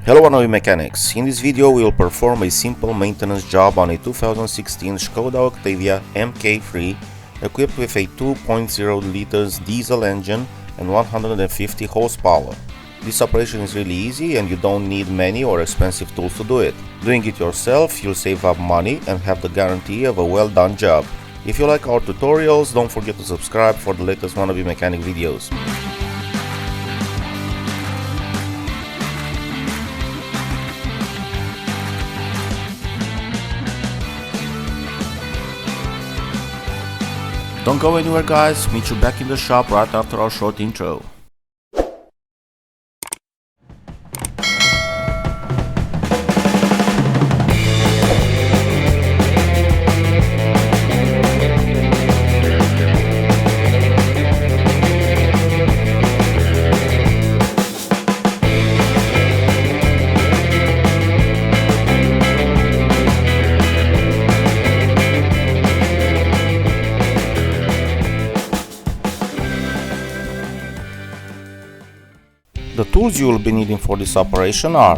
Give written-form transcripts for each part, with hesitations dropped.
Hello wannabe mechanics, in this video we will perform a simple maintenance job on a 2016 Skoda Octavia MK3 equipped with a 2.0 liters diesel engine and 150 horsepower. This operation is really easy and you don't need many or expensive tools to do it. Doing it yourself, you'll save up money and have the guarantee of a well done job. If you like our tutorials, don't forget to subscribe for the latest wannabe mechanic videos. Don't go anywhere guys, meet you back in the shop right after our short intro. The tools you will be needing for this operation are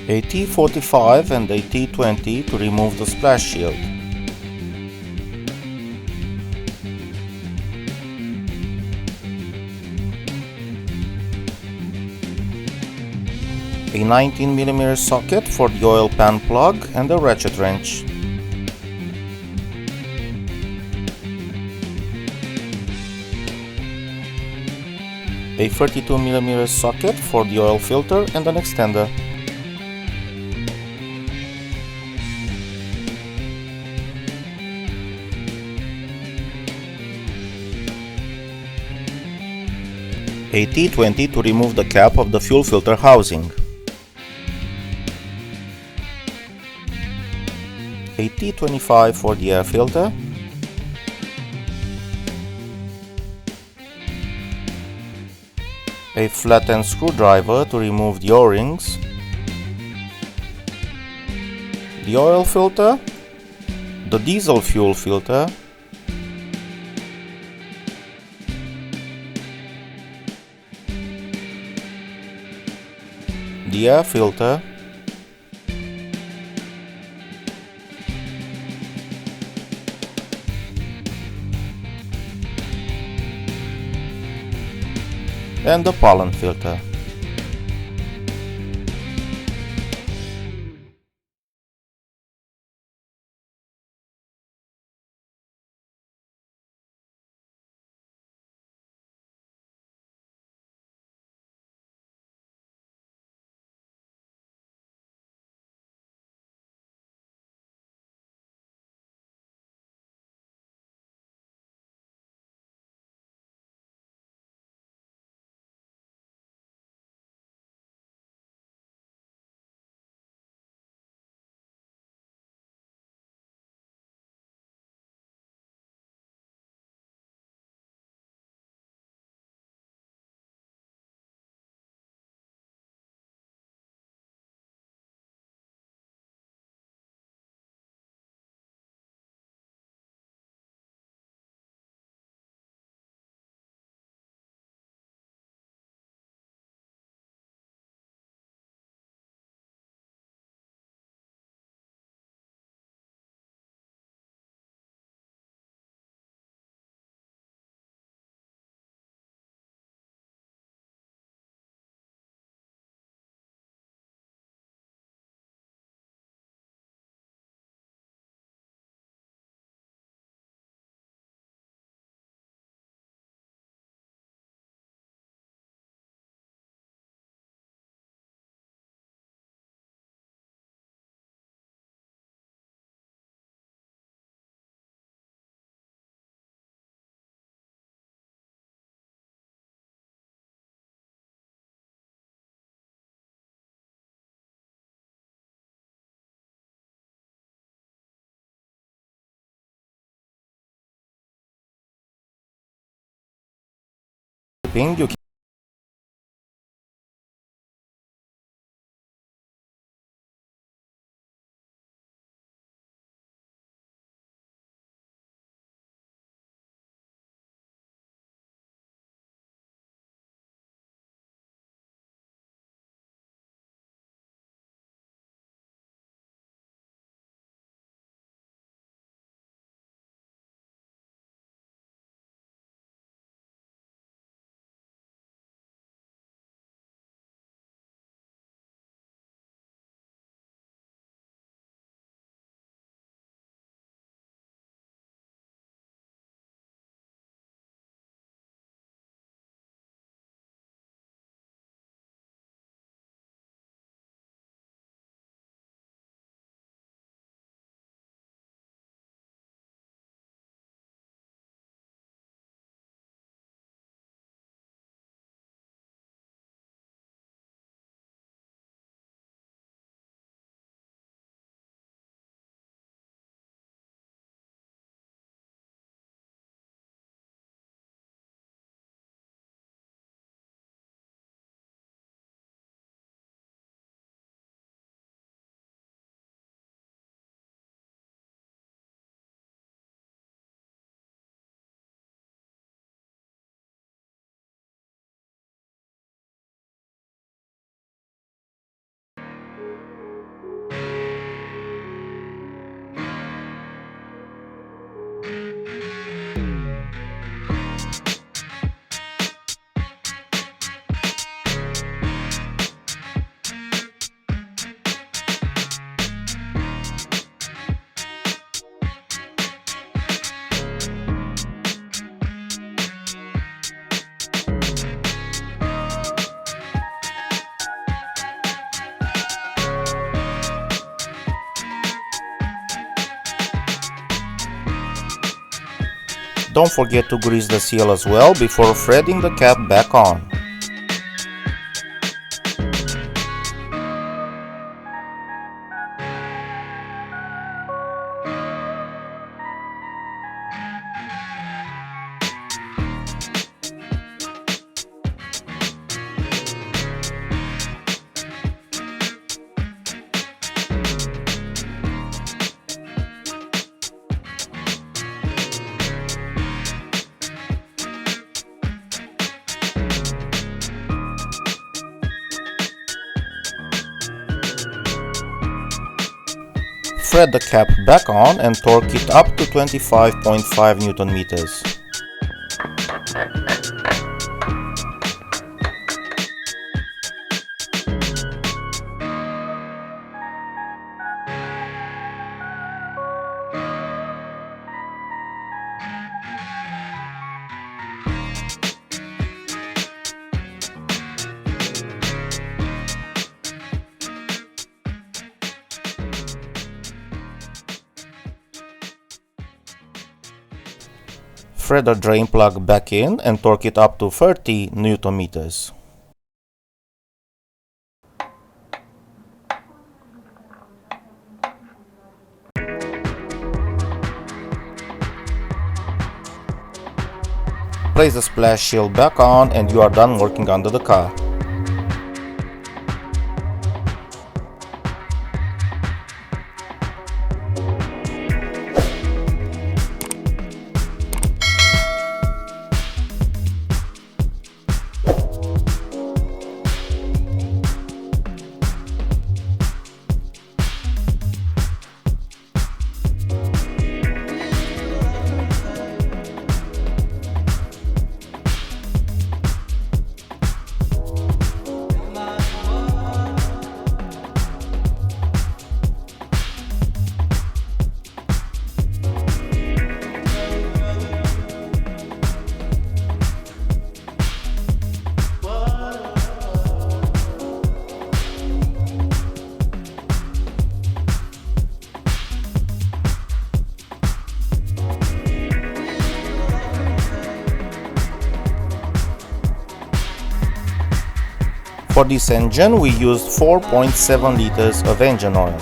a T45 and a T20 to remove the splash shield, a 19mm socket for the oil pan plug and a ratchet wrench, a 32mm socket for the oil filter and an extender, a T20 to remove the cap of the fuel filter housing, a T25 for the air filter, a flat-end screwdriver to remove the O-rings, the oil filter, the diesel fuel filter, the air filter, and the pollen filter. You Don't forget to grease the seal as well before threading the cap back on. Thread the cap back on and torque it up to 25.5 Newton meters. Thread the drain plug back in and torque it up to 30 Newton meters. Place the splash shield back on and you are done working under the car. For this engine we used 4.7 liters of engine oil.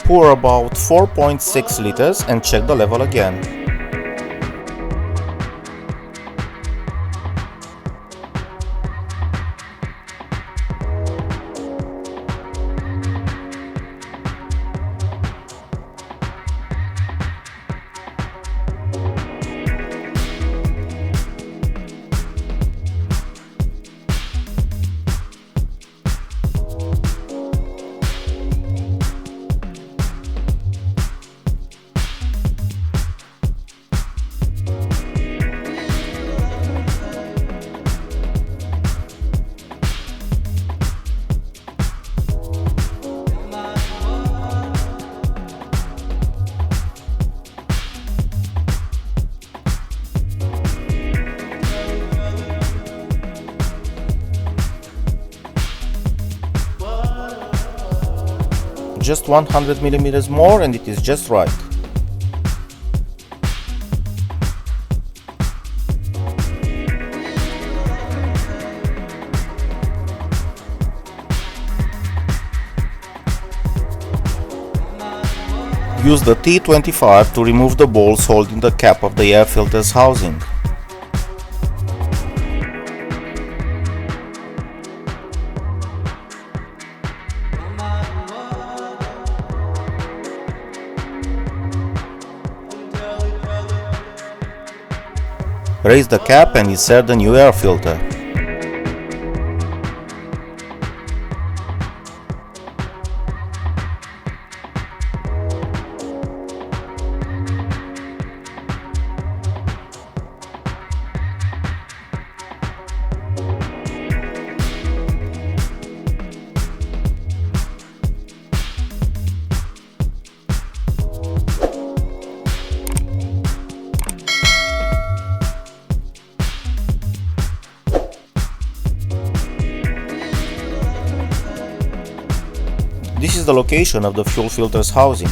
Pour about 4.6 liters and check the level again. Just 100 millimeters more and it is just right. Use the T25 to remove the bolts holding the cap of the air filter's housing. Raise the cap and insert the new air filter. the location of the fuel filter's housing.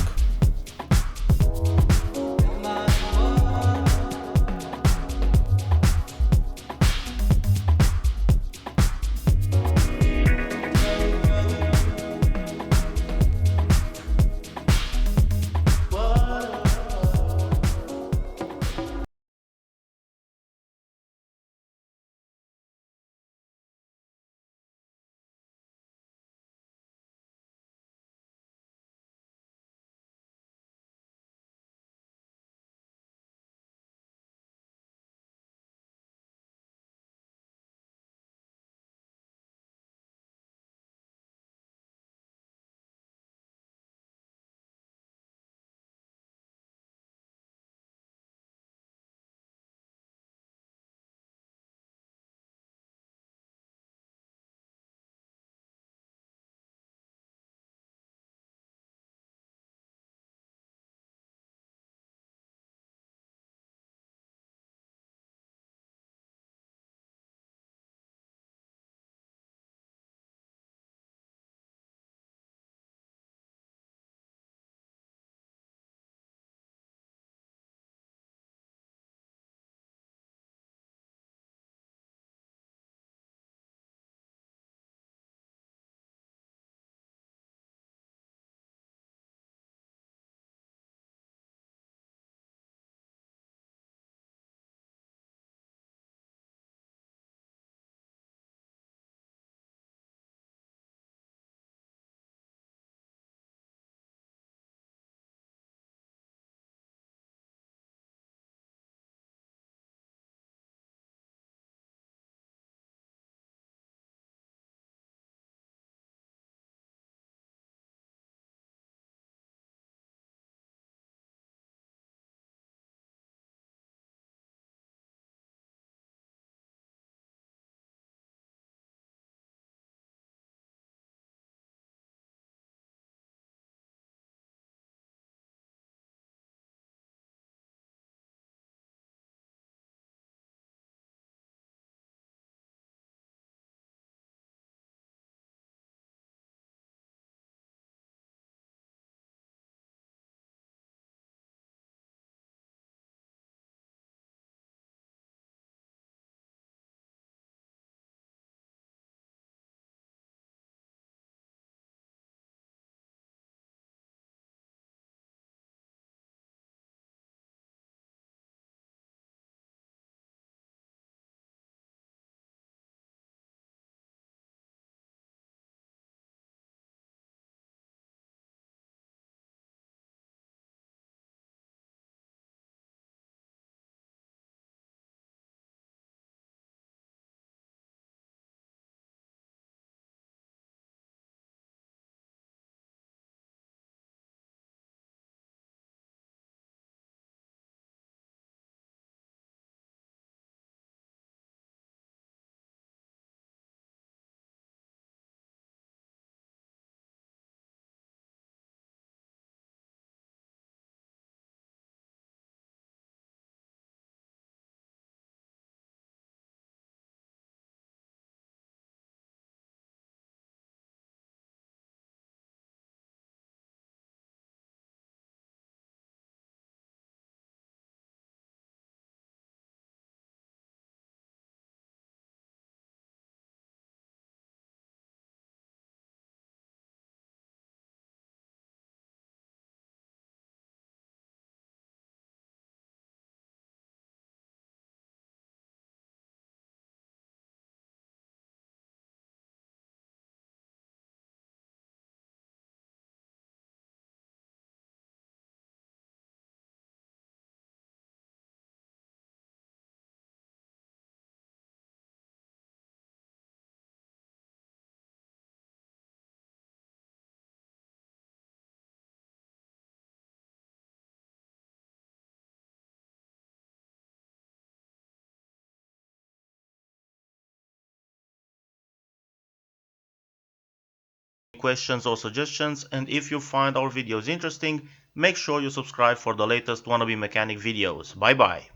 Questions or suggestions, and if you find our videos interesting, make sure you subscribe for the latest wannabe mechanic videos. Bye bye.